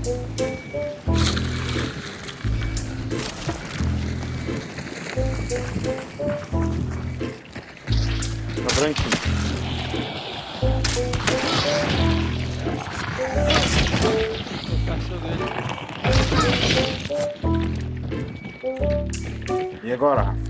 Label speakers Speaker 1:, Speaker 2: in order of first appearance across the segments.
Speaker 1: Tá branquinho. E agora, Rafa?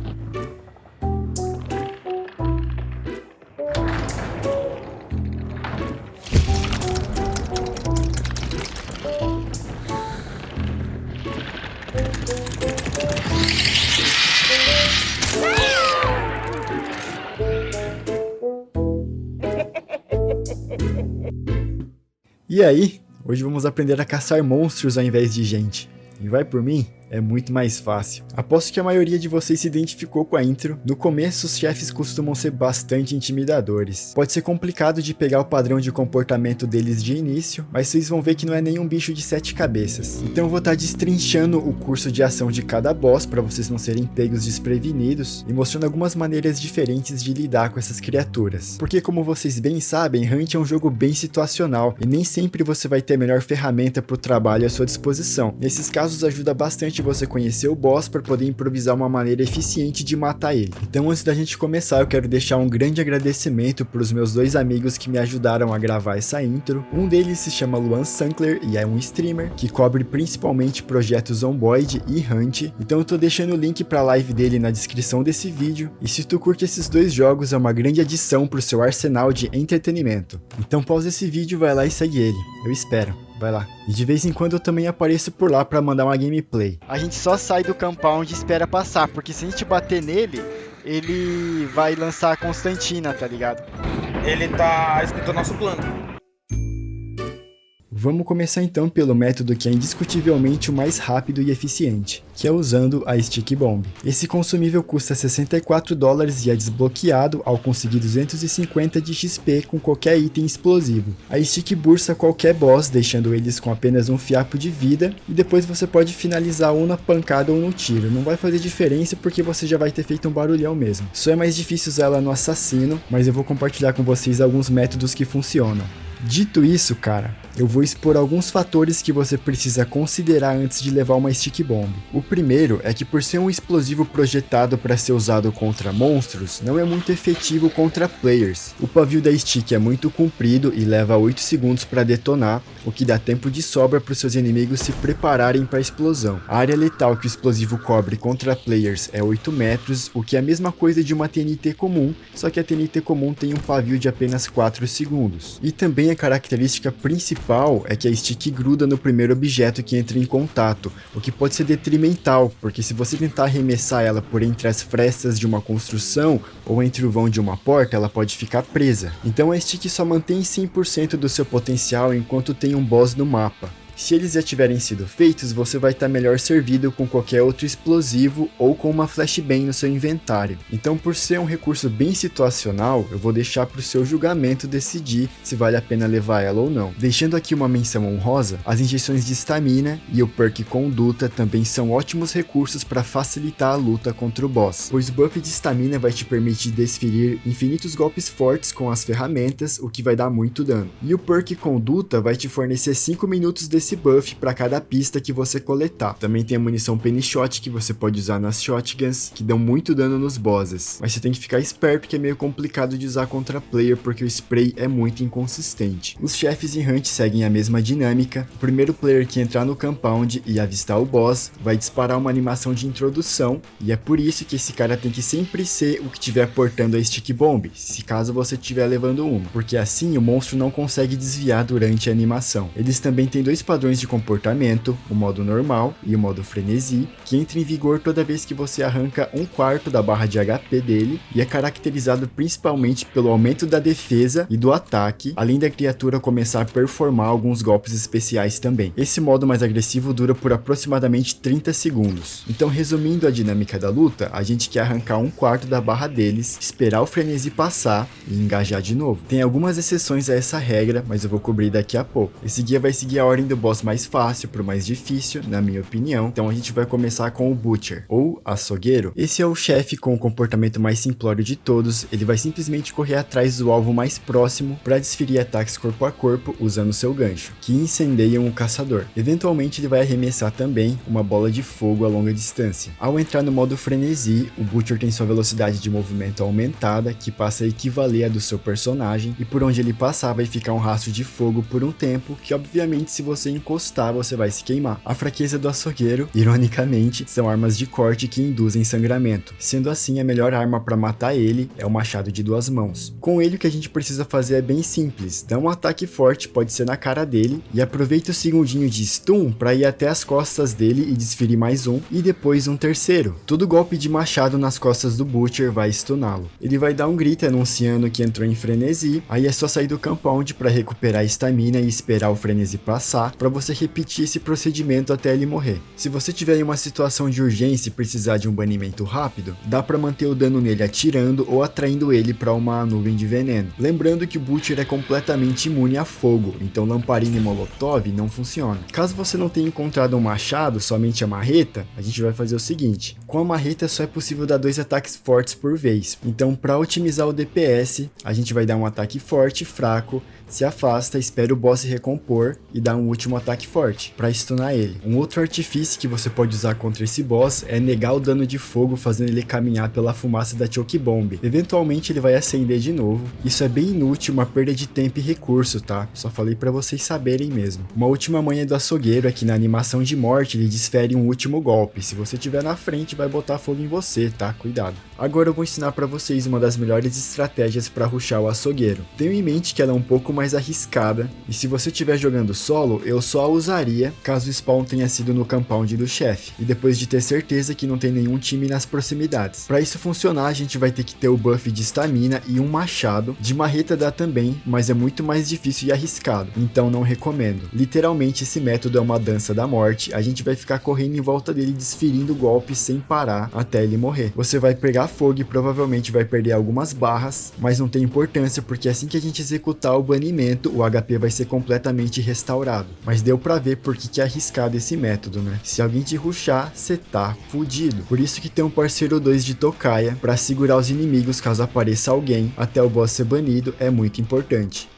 Speaker 2: E aí, hoje vamos aprender a caçar monstros ao invés de gente. E vai por mim? É muito mais fácil. Aposto que a maioria de vocês se identificou com a intro. No começo, os chefes costumam ser bastante intimidadores. Pode ser complicado de pegar o padrão de comportamento deles de início, mas vocês vão ver que não é nenhum bicho de 7 cabeças. Então eu vou estar destrinchando o curso de ação de cada boss para vocês não serem pegos desprevenidos e mostrando algumas maneiras diferentes de lidar com essas criaturas. Porque como vocês bem sabem, Hunt é um jogo bem situacional e nem sempre você vai ter a melhor ferramenta para o trabalho à sua disposição. Nesses casos ajuda bastante você conhecer o boss para poder improvisar uma maneira eficiente de matar ele. Então antes da gente começar, eu quero deixar um grande agradecimento para os meus dois amigos que me ajudaram a gravar essa intro. Um deles se chama Luan Sankler e é um streamer que cobre principalmente projetos Zomboid e Hunt. Então eu tô deixando o link para a live dele na descrição desse vídeo. E se tu curte esses dois jogos, é uma grande adição para o seu arsenal de entretenimento. Então pausa esse vídeo, vai lá e segue ele. Eu espero. Vai lá. E de vez em quando eu também apareço por lá pra mandar uma gameplay. A gente só sai do compound e espera passar, porque se a gente bater nele, ele vai lançar a Constantina, tá ligado?
Speaker 1: Ele tá escutando nosso plano.
Speaker 2: Vamos começar então pelo método que é indiscutivelmente o mais rápido e eficiente, que é usando a Stick Bomb. Esse consumível custa $64 e é desbloqueado ao conseguir 250 de XP com qualquer item explosivo. A Stick bursta qualquer boss, deixando eles com apenas um fiapo de vida, e depois você pode finalizar ou na pancada ou no tiro. Não vai fazer diferença porque você já vai ter feito um barulhão mesmo. Só é mais difícil usar ela no assassino, mas eu vou compartilhar com vocês alguns métodos que funcionam. Dito isso, cara, eu vou expor alguns fatores que você precisa considerar antes de levar uma Stick Bomb. O primeiro é que por ser um explosivo projetado para ser usado contra monstros, não é muito efetivo contra players. O pavio da Stick é muito comprido e leva 8 segundos para detonar, o que dá tempo de sobra para os seus inimigos se prepararem para a explosão. A área letal que o explosivo cobre contra players é 8 metros, o que é a mesma coisa de uma TNT comum, só que a TNT comum tem um pavio de apenas 4 segundos. E também a característica principal é que a stick gruda no primeiro objeto que entra em contato, o que pode ser detrimental, porque se você tentar arremessar ela por entre as frestas de uma construção ou entre o vão de uma porta, ela pode ficar presa. Então a stick só mantém 100% do seu potencial enquanto tem um boss no mapa. Se eles já tiverem sido feitos, você vai estar melhor servido com qualquer outro explosivo ou com uma flashbang no seu inventário. Então, por ser um recurso bem situacional, eu vou deixar para o seu julgamento decidir se vale a pena levar ela ou não. Deixando aqui uma menção honrosa, as injeções de estamina e o perk Conduta também são ótimos recursos para facilitar a luta contra o boss, pois o buff de estamina vai te permitir desferir infinitos golpes fortes com as ferramentas, o que vai dar muito dano. E o perk Conduta vai te fornecer 5 minutos desse buff para cada pista que você coletar. Também tem a munição Penny Shot que você pode usar nas shotguns, que dão muito dano nos bosses, mas você tem que ficar esperto que é meio complicado de usar contra player porque o spray é muito inconsistente. Os chefes em Hunt seguem a mesma dinâmica. O primeiro player que entrar no compound e avistar o boss vai disparar uma animação de introdução, e é por isso que esse cara tem que sempre ser o que estiver portando a Stick Bomb, se caso você estiver levando uma, porque assim o monstro não consegue desviar durante a animação. Eles também têm dois padrões de comportamento, o modo normal e o modo frenesi, que entra em vigor toda vez que você arranca 1/4 da barra de HP dele, e é caracterizado principalmente pelo aumento da defesa e do ataque, além da criatura começar a performar alguns golpes especiais também. Esse modo mais agressivo dura por aproximadamente 30 segundos. Então, resumindo a dinâmica da luta, a gente quer arrancar 1/4 da barra deles, esperar o frenesi passar e engajar de novo. Tem algumas exceções a essa regra, mas eu vou cobrir daqui a pouco. Esse guia vai seguir a ordem do boss mais fácil pro mais difícil, na minha opinião. Então a gente vai começar com o Butcher, ou Açougueiro. Esse é o chefe com o comportamento mais simplório de todos. Ele vai simplesmente correr atrás do alvo mais próximo para desferir ataques corpo a corpo usando seu gancho, que incendeiam o caçador. Eventualmente ele vai arremessar também uma bola de fogo a longa distância. Ao entrar no modo frenesi, o Butcher tem sua velocidade de movimento aumentada, que passa a equivaler à do seu personagem, e por onde ele passar vai ficar um rastro de fogo por um tempo, que obviamente se você encostar você vai se queimar. A fraqueza do açougueiro, ironicamente, são armas de corte que induzem sangramento. Sendo assim, a melhor arma para matar ele é o machado de 2 mãos. Com ele o que a gente precisa fazer é bem simples, dá um ataque forte, pode ser na cara dele, e aproveita o segundinho de stun para ir até as costas dele e desferir mais um, e depois um terceiro. Todo golpe de machado nas costas do Butcher vai stuná-lo. Ele vai dar um grito anunciando que entrou em frenesi, aí é só sair do compound para recuperar a estamina e esperar o frenesi passar, para você repetir esse procedimento até ele morrer. Se você tiver em uma situação de urgência e precisar de um banimento rápido, dá para manter o dano nele atirando ou atraindo ele para uma nuvem de veneno. Lembrando que o Butcher é completamente imune a fogo, então lamparina e molotov não funciona. Caso você não tenha encontrado um machado, somente a marreta, a gente vai fazer o seguinte: com a marreta só é possível dar 2 ataques fortes por vez, então para otimizar o DPS, a gente vai dar um ataque forte, fraco, se afasta, espera o boss se recompor e dá um último ataque forte para stunar ele. Um outro artifício que você pode usar contra esse boss é negar o dano de fogo, fazendo ele caminhar pela fumaça da Choke Bomb. Eventualmente ele vai acender de novo. Isso é bem inútil, uma perda de tempo e recurso, tá? Só falei para vocês saberem mesmo. Uma última manha do açougueiro é que na animação de morte ele desfere um último golpe. Se você estiver na frente vai botar fogo em você, tá? Cuidado. Agora eu vou ensinar para vocês uma das melhores estratégias para rushar o açougueiro. Tenham em mente que ela é um pouco mais arriscada, e se você estiver jogando solo, eu só a usaria caso o spawn tenha sido no compound do chefe, e depois de ter certeza que não tem nenhum time nas proximidades. Para isso funcionar, a gente vai ter que ter o buff de estamina e um machado. De marreta dá também, mas é muito mais difícil e arriscado, então não recomendo. Literalmente esse método é uma dança da morte, a gente vai ficar correndo em volta dele desferindo golpes sem parar até ele morrer. Você vai pegar fogo e provavelmente vai perder algumas barras, mas não tem importância porque assim que a gente executar o banimento, o HP vai ser completamente restaurado. Mas deu pra ver porque que é arriscado esse método, né? Se alguém te rushar, cê tá fudido. Por isso que tem um parceiro 2 de tocaia pra segurar os inimigos caso apareça alguém até o boss ser banido é muito importante.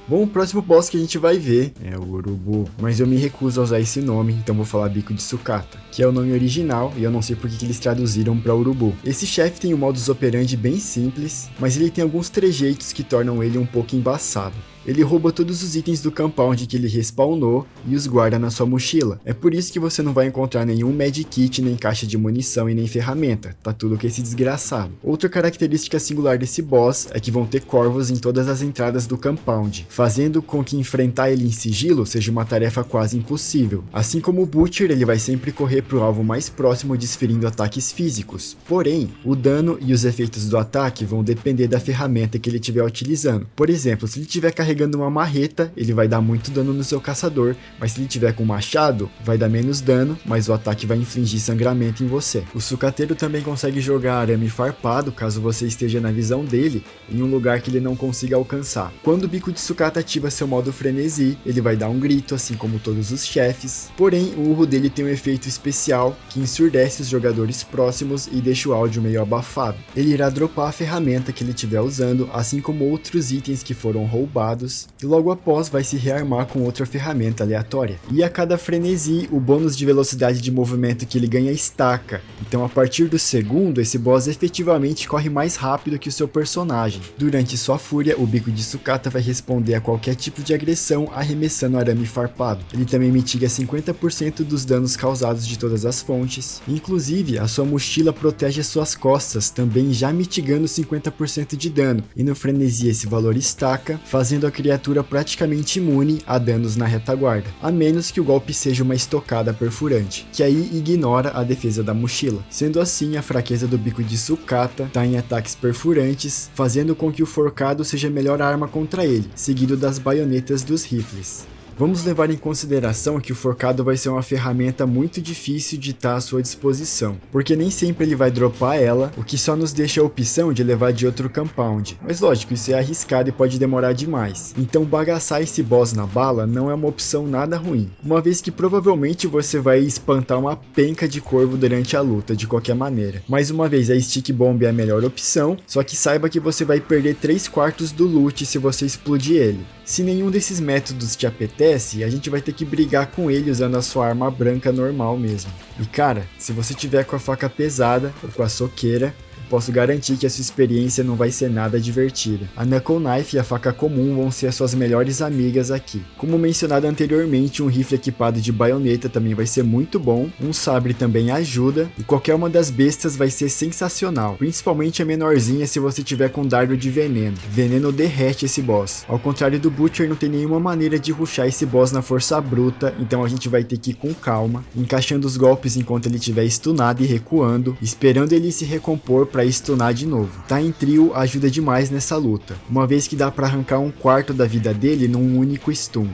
Speaker 2: Bom, o próximo boss que a gente vai ver é o Urubu, mas eu me recuso a usar esse nome, então vou falar Bico de Sucata, que é o nome original e eu não sei porque que eles traduziram para Urubu. Esse chefe tem um modus operandi bem simples, mas ele tem alguns trejeitos que tornam ele um pouco embaçado. Ele rouba todos os itens do compound que ele respawnou e os guarda na sua mochila. É por isso que você não vai encontrar nenhum medkit, nem caixa de munição e nem ferramenta. Tá tudo com esse desgraçado. Outra característica singular desse boss é que vão ter corvos em todas as entradas do compound, fazendo com que enfrentar ele em sigilo seja uma tarefa quase impossível. Assim como o Butcher, ele vai sempre correr pro alvo mais próximo desferindo ataques físicos. Porém, o dano e os efeitos do ataque vão depender da ferramenta que ele estiver utilizando. Por exemplo, se ele estiver carregando uma marreta, ele vai dar muito dano no seu caçador, mas se ele tiver com um machado, vai dar menos dano, mas o ataque vai infligir sangramento em você. O sucateiro também consegue jogar arame farpado, caso você esteja na visão dele, em um lugar que ele não consiga alcançar. Quando o Bico de Sucata ativa seu modo frenesi, ele vai dar um grito, assim como todos os chefes, porém o urro dele tem um efeito especial, que ensurdece os jogadores próximos e deixa o áudio meio abafado. Ele irá dropar a ferramenta que ele estiver usando, assim como outros itens que foram roubados, e logo após vai se rearmar com outra ferramenta aleatória. E a cada frenesi, o bônus de velocidade de movimento que ele ganha estaca, então a partir do segundo, esse boss efetivamente corre mais rápido que o seu personagem. Durante sua fúria, o Bico de Sucata vai responder a qualquer tipo de agressão arremessando arame farpado. Ele também mitiga 50% dos danos causados de todas as fontes, inclusive a sua mochila protege as suas costas, também já mitigando 50% de dano, e no frenesi esse valor estaca, fazendo a criatura praticamente imune a danos na retaguarda, a menos que o golpe seja uma estocada perfurante, que aí ignora a defesa da mochila. Sendo assim, a fraqueza do Bico de Sucata está em ataques perfurantes, fazendo com que o forcado seja a melhor arma contra ele, seguido das baionetas dos rifles. Vamos levar em consideração que o forcado vai ser uma ferramenta muito difícil de estar à sua disposição, porque nem sempre ele vai dropar ela, o que só nos deixa a opção de levar de outro compound. Mas lógico, isso é arriscado e pode demorar demais. Então bagaçar esse boss na bala não é uma opção nada ruim, uma vez que provavelmente você vai espantar uma penca de corvo durante a luta de qualquer maneira. Mais uma vez, a Stick Bomb é a melhor opção, só que saiba que você vai perder 3/4 do loot se você explodir ele. Se nenhum desses métodos te apetece, a gente vai ter que brigar com ele usando a sua arma branca normal mesmo. E cara, se você tiver com a faca pesada ou com a soqueira, posso garantir que a sua experiência não vai ser nada divertida. A Knuckle Knife e a faca comum vão ser as suas melhores amigas aqui. Como mencionado anteriormente, um rifle equipado de baioneta também vai ser muito bom, um sabre também ajuda, e qualquer uma das bestas vai ser sensacional, principalmente a menorzinha se você tiver com dardo de veneno. Veneno derrete esse boss. Ao contrário do Butcher, não tem nenhuma maneira de rushar esse boss na força bruta, então a gente vai ter que ir com calma, encaixando os golpes enquanto ele estiver stunado e recuando, esperando ele se recompor para stunar de novo. Tá em trio ajuda demais nessa luta, uma vez que dá para arrancar 1/4 da vida dele num único stun.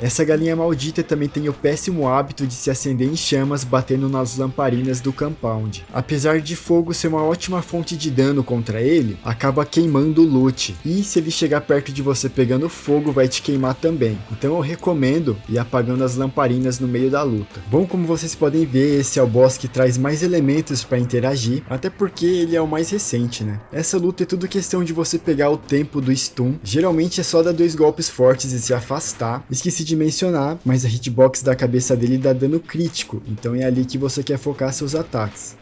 Speaker 2: Essa galinha maldita também tem o péssimo hábito de se acender em chamas batendo nas lamparinas do compound. Apesar de fogo ser uma ótima fonte de dano contra ele, acaba queimando o loot, e se ele chegar perto de você pegando fogo vai te queimar também. Então eu recomendo ir apagando as lamparinas no meio da luta. Bom, como vocês podem ver, esse é o boss que traz mais elementos para interagir, até porque ele é o mais recente, né? Essa luta é tudo questão de você pegar o tempo do stun, geralmente é só dar 2 golpes fortes e se afastar. Esqueci de mencionar, mas a hitbox da cabeça dele dá dano crítico, então é ali que você quer focar seus ataques.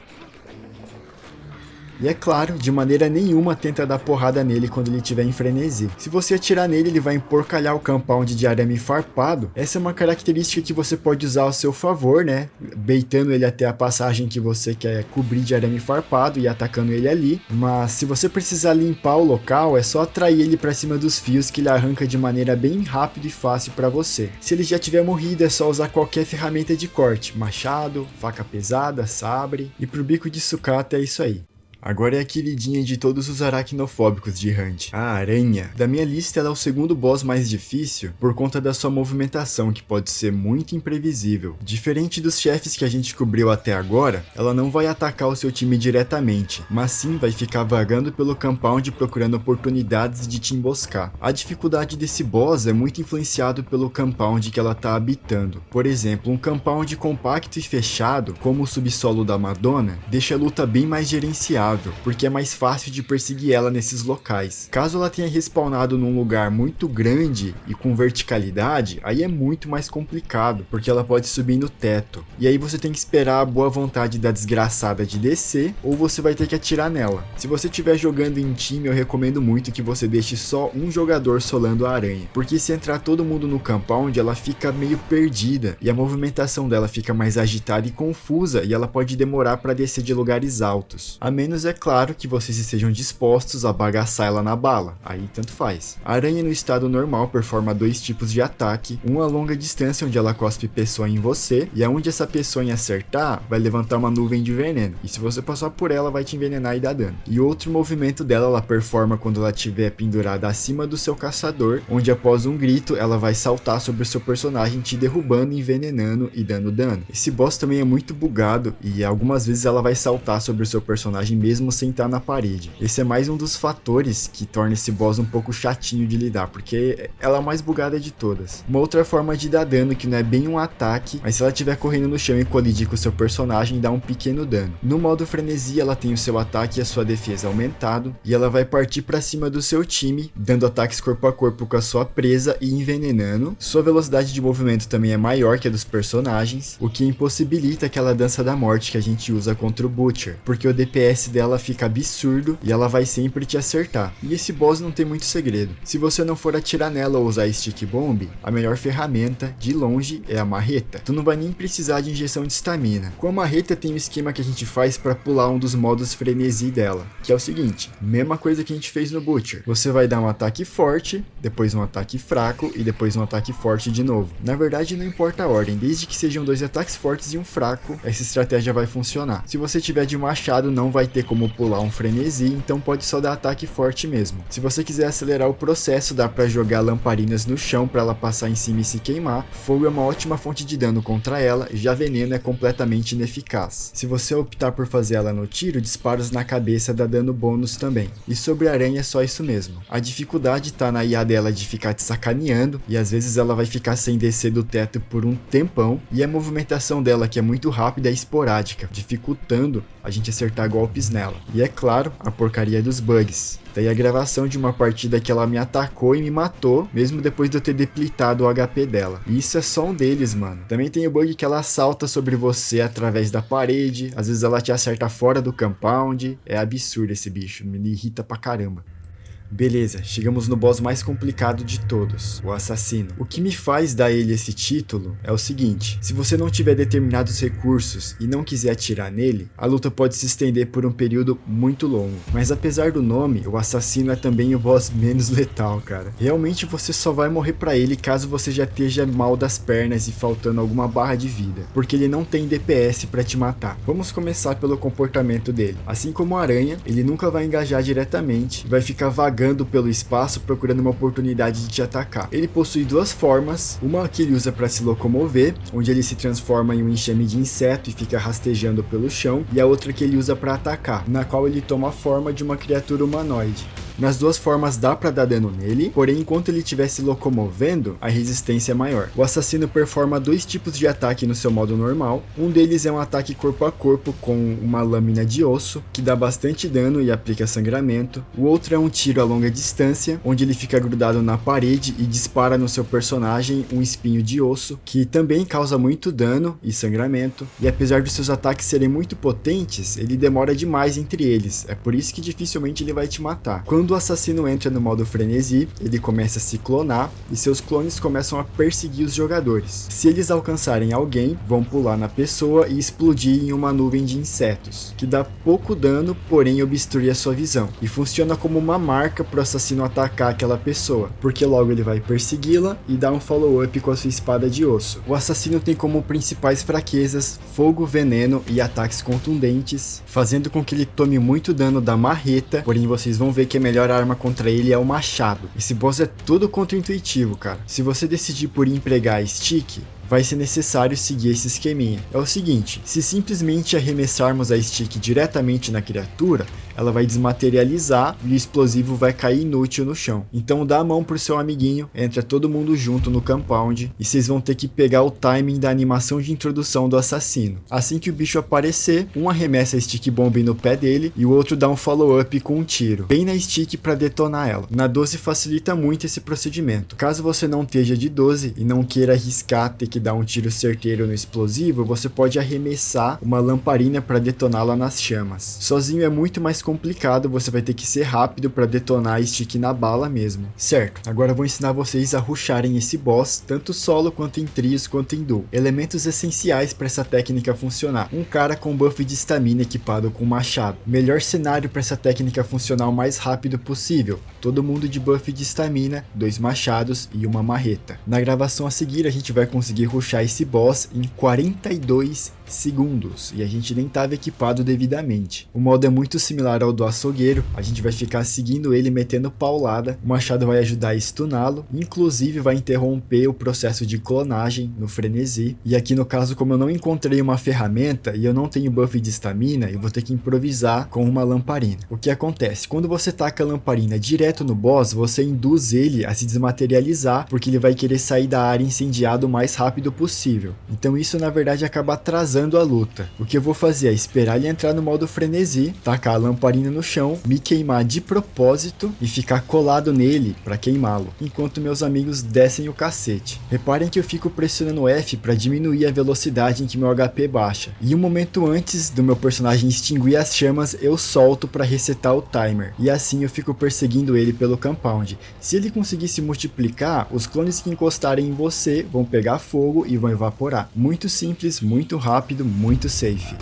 Speaker 2: E é claro, de maneira nenhuma tenta dar porrada nele quando ele estiver em frenesi. Se você atirar nele, ele vai emporcalhar o compound de arame farpado. Essa é uma característica que você pode usar ao seu favor, né? Baitando ele até a passagem que você quer cobrir de arame farpado e atacando ele ali. Mas se você precisar limpar o local, é só atrair ele para cima dos fios que ele arranca de maneira bem rápida e fácil para você. Se ele já tiver morrido, é só usar qualquer ferramenta de corte. Machado, faca pesada, sabre. E pro bico de sucata é isso aí. Agora é a queridinha de todos os aracnofóbicos de Hunt, a aranha. Da minha lista, ela é o segundo boss mais difícil por conta da sua movimentação, que pode ser muito imprevisível. Diferente dos chefes que a gente cobriu até agora, ela não vai atacar o seu time diretamente, mas sim vai ficar vagando pelo compound procurando oportunidades de te emboscar. A dificuldade desse boss é muito influenciado pelo compound que ela tá habitando. Por exemplo, um compound compacto e fechado, como o subsolo da Madonna, deixa a luta bem mais gerenciável, porque é mais fácil de perseguir ela nesses locais. Caso ela tenha respawnado num lugar muito grande e com verticalidade, aí é muito mais complicado, porque ela pode subir no teto. E aí você tem que esperar a boa vontade da desgraçada de descer, ou você vai ter que atirar nela. Se você estiver jogando em time, eu recomendo muito que você deixe só um jogador solando a aranha, porque se entrar todo mundo no compound, ela fica meio perdida, e a movimentação dela fica mais agitada e confusa, e ela pode demorar para descer de lugares altos. A menos é claro que vocês estejam dispostos a bagaçar ela na bala, aí tanto faz. A aranha no estado normal performa 2 tipos de ataque, um a longa distância onde ela cospe peçonha em você, e aonde essa peçonha acertar, vai levantar uma nuvem de veneno, e se você passar por ela vai te envenenar e dar dano. E outro movimento dela ela performa quando ela estiver pendurada acima do seu caçador, onde após um grito ela vai saltar sobre o seu personagem te derrubando, envenenando e dando dano. Esse boss também é muito bugado, e algumas vezes ela vai saltar sobre o seu personagem mesmo sem estar na parede. Esse é mais um dos fatores que torna esse boss um pouco chatinho de lidar, porque ela é a mais bugada de todas. Uma outra forma de dar dano, que não é bem um ataque, mas se ela estiver correndo no chão e colidir com o seu personagem, dá um pequeno dano. No modo frenesi, ela tem o seu ataque e a sua defesa aumentado, e ela vai partir para cima do seu time, dando ataques corpo a corpo com a sua presa e envenenando. Sua velocidade de movimento também é maior que a dos personagens, o que impossibilita aquela dança da morte que a gente usa contra o Butcher, porque o DPS dela fica absurdo e ela vai sempre te acertar. E esse boss não tem muito segredo. Se você não for atirar nela ou usar Stick Bomb, a melhor ferramenta, de longe, é a marreta. Tu não vai nem precisar de injeção de estamina. Com a marreta tem um esquema que a gente faz para pular um dos modos frenesi dela, que é o seguinte, mesma coisa que a gente fez no Butcher. Você vai dar um ataque forte, depois um ataque fraco e depois um ataque forte de novo. Na verdade não importa a ordem, desde que sejam 2 ataques fortes e um fraco, essa estratégia vai funcionar. Se você tiver de machado não vai ter como pular um frenesi, então pode só dar ataque forte mesmo. Se você quiser acelerar o processo, dá pra jogar lamparinas no chão pra ela passar em cima e se queimar. Fogo é uma ótima fonte de dano contra ela, já veneno é completamente ineficaz. Se você optar por fazer ela no tiro, disparos na cabeça dá dano bônus também. E sobre a aranha é só isso mesmo. A dificuldade tá na IA dela de ficar te sacaneando, e às vezes ela vai ficar sem descer do teto por um tempão, e a movimentação dela, que é muito rápida, é esporádica, dificultando a gente acertar golpes nela. E é claro, a porcaria dos bugs. Daí a gravação de uma partida que ela me atacou e me matou, mesmo depois de eu ter deplitado o HP dela. E isso é só um deles, mano. Também tem o bug que ela salta sobre você através da parede, às vezes ela te acerta fora do compound. É absurdo esse bicho, me irrita pra caramba. Beleza, chegamos no boss mais complicado de todos, o assassino. O que me faz dar ele esse título é o seguinte: se você não tiver determinados recursos e não quiser atirar nele, a luta pode se estender por um período muito longo. Mas apesar do nome, o assassino é também o boss menos letal, cara. Realmente você só vai morrer pra ele caso você já esteja mal das pernas e faltando alguma barra de vida, porque ele não tem DPS pra te matar. Vamos começar pelo comportamento dele. Assim como a aranha, ele nunca vai engajar diretamente, vai ficar vagando pelo espaço procurando uma oportunidade de te atacar. Ele possui duas formas, uma que ele usa para se locomover, onde ele se transforma em um enxame de inseto e fica rastejando pelo chão, e a outra que ele usa para atacar, na qual ele toma a forma de uma criatura humanoide. Nas duas formas dá pra dar dano nele, porém enquanto ele estiver se locomovendo, a resistência é maior. O assassino performa dois tipos de ataque no seu modo normal. Um deles é um ataque corpo a corpo com uma lâmina de osso, que dá bastante dano e aplica sangramento. O outro é um tiro a longa distância, onde ele fica grudado na parede e dispara no seu personagem um espinho de osso, que também causa muito dano e sangramento. E apesar dos seus ataques serem muito potentes, ele demora demais entre eles, é por isso que dificilmente ele vai te matar. Quando o assassino entra no modo frenesi, ele começa a se clonar e seus clones começam a perseguir os jogadores. Se eles alcançarem alguém, vão pular na pessoa e explodir em uma nuvem de insetos, que dá pouco dano, porém obstrui a sua visão, e funciona como uma marca para o assassino atacar aquela pessoa, porque logo ele vai persegui-la e dar um follow-up com a sua espada de osso. O assassino tem como principais fraquezas fogo, veneno e ataques contundentes, fazendo com que ele tome muito dano da marreta, porém vocês vão ver que a melhor arma contra ele é o machado. Esse boss é todo contra-intuitivo, cara. Se você decidir por empregar a stick, vai ser necessário seguir esse esqueminha. É o seguinte: se simplesmente arremessarmos a stick diretamente na criatura, ela vai desmaterializar e o explosivo vai cair inútil no chão. Então dá a mão pro seu amiguinho, entra todo mundo junto no compound e vocês vão ter que pegar o timing da animação de introdução do assassino. Assim que o bicho aparecer, um arremessa a stick bomb no pé dele e o outro dá um follow-up com um tiro, bem na stick para detonar ela. Na 12 facilita muito esse procedimento. Caso você não esteja de 12 e não queira arriscar ter que dar um tiro certeiro no explosivo, você pode arremessar uma lamparina para detoná-la nas chamas. Sozinho é muito mais complicado, você vai ter que ser rápido para detonar a stick na bala mesmo. Certo, agora eu vou ensinar vocês a rusharem esse boss, tanto solo quanto em trios quanto em duo. Elementos essenciais para essa técnica funcionar: um cara com buff de estamina equipado com machado. Melhor cenário para essa técnica funcionar o mais rápido possível: todo mundo de buff de estamina, 2 machados e uma marreta. Na gravação a seguir a gente vai conseguir rushar esse boss em 42 segundos, e a gente nem estava equipado devidamente. O modo é muito similar ao do açougueiro, a gente vai ficar seguindo ele metendo paulada, o machado vai ajudar a stuná-lo, inclusive vai interromper o processo de clonagem no frenesi, e aqui no caso, como eu não encontrei uma ferramenta e eu não tenho buff de estamina, eu vou ter que improvisar com uma lamparina. O que acontece? Quando você taca a lamparina direto no boss, você induz ele a se desmaterializar, porque ele vai querer sair da área incendiado o mais rápido possível. Então isso na verdade acaba atrasando a luta. O que eu vou fazer é esperar ele entrar no modo frenesi, tacar a lamparina no chão, me queimar de propósito e ficar colado nele para queimá-lo, enquanto meus amigos descem o cacete. Reparem que eu fico pressionando F para diminuir a velocidade em que meu HP baixa, e um momento antes do meu personagem extinguir as chamas, eu solto para resetar o timer, e assim eu fico perseguindo ele pelo compound. Se ele conseguir se multiplicar, os clones que encostarem em você vão pegar fogo e vão evaporar. Muito simples, muito rápido, muito safe.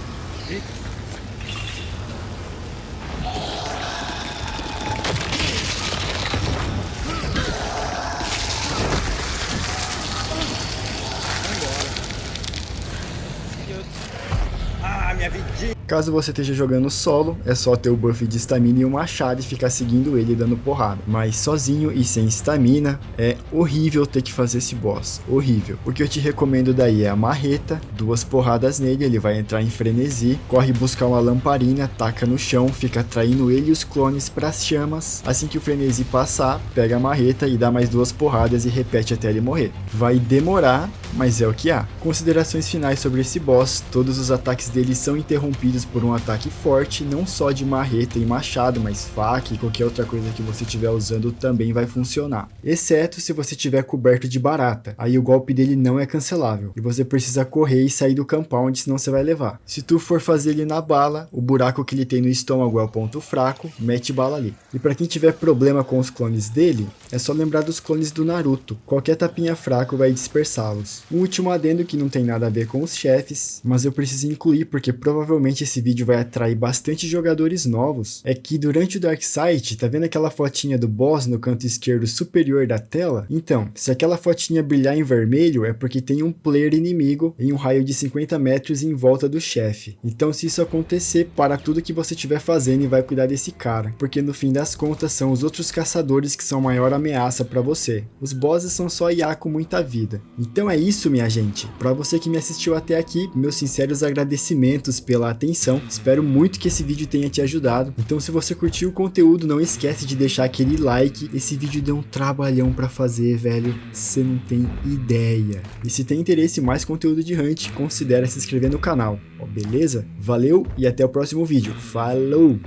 Speaker 1: Ah, minha vidinha.
Speaker 2: Caso você esteja jogando solo, é só ter o buff de estamina e um machado e ficar seguindo ele dando porrada. Mas sozinho e sem estamina, é horrível ter que fazer esse boss, horrível. O que eu te recomendo daí é a marreta, 2 porradas nele, ele vai entrar em frenesi, corre buscar uma lamparina, taca no chão, fica atraindo ele e os clones para as chamas. Assim que o frenesi passar, pega a marreta e dá mais 2 porradas e repete até ele morrer. Vai demorar, mas é o que há. Considerações finais sobre esse boss: todos os ataques dele são interrompidos por um ataque forte, não só de marreta e machado, mas faca e qualquer outra coisa que você estiver usando também vai funcionar. Exceto se você estiver coberto de barata, aí o golpe dele não é cancelável, e você precisa correr e sair do compound, senão você vai levar. Se tu for fazer ele na bala, o buraco que ele tem no estômago é o ponto fraco, mete bala ali. E pra quem tiver problema com os clones dele, é só lembrar dos clones do Naruto, qualquer tapinha fraco vai dispersá-los. Um último adendo que não tem nada a ver com os chefes, mas eu preciso incluir porque provavelmente esse vídeo vai atrair bastante jogadores novos, é que durante o Darkseid, tá vendo aquela fotinha do boss no canto esquerdo superior da tela? Então, se aquela fotinha brilhar em vermelho, é porque tem um player inimigo em um raio de 50 metros em volta do chefe. Então se isso acontecer, para tudo que você estiver fazendo e vai cuidar desse cara, porque no fim das contas são os outros caçadores que são a maior ameaça pra você. Os bosses são só IA com muita vida. Então é isso, minha gente. Pra você que me assistiu até aqui, meus sinceros agradecimentos pela atenção. Espero muito que esse vídeo tenha te ajudado. Então se você curtiu o conteúdo, não esquece de deixar aquele like. Esse vídeo deu um trabalhão pra fazer, velho. Você não tem ideia. E se tem interesse em mais conteúdo de Hunt, considere se inscrever no canal. Ó, beleza? Valeu e até o próximo vídeo. Falou!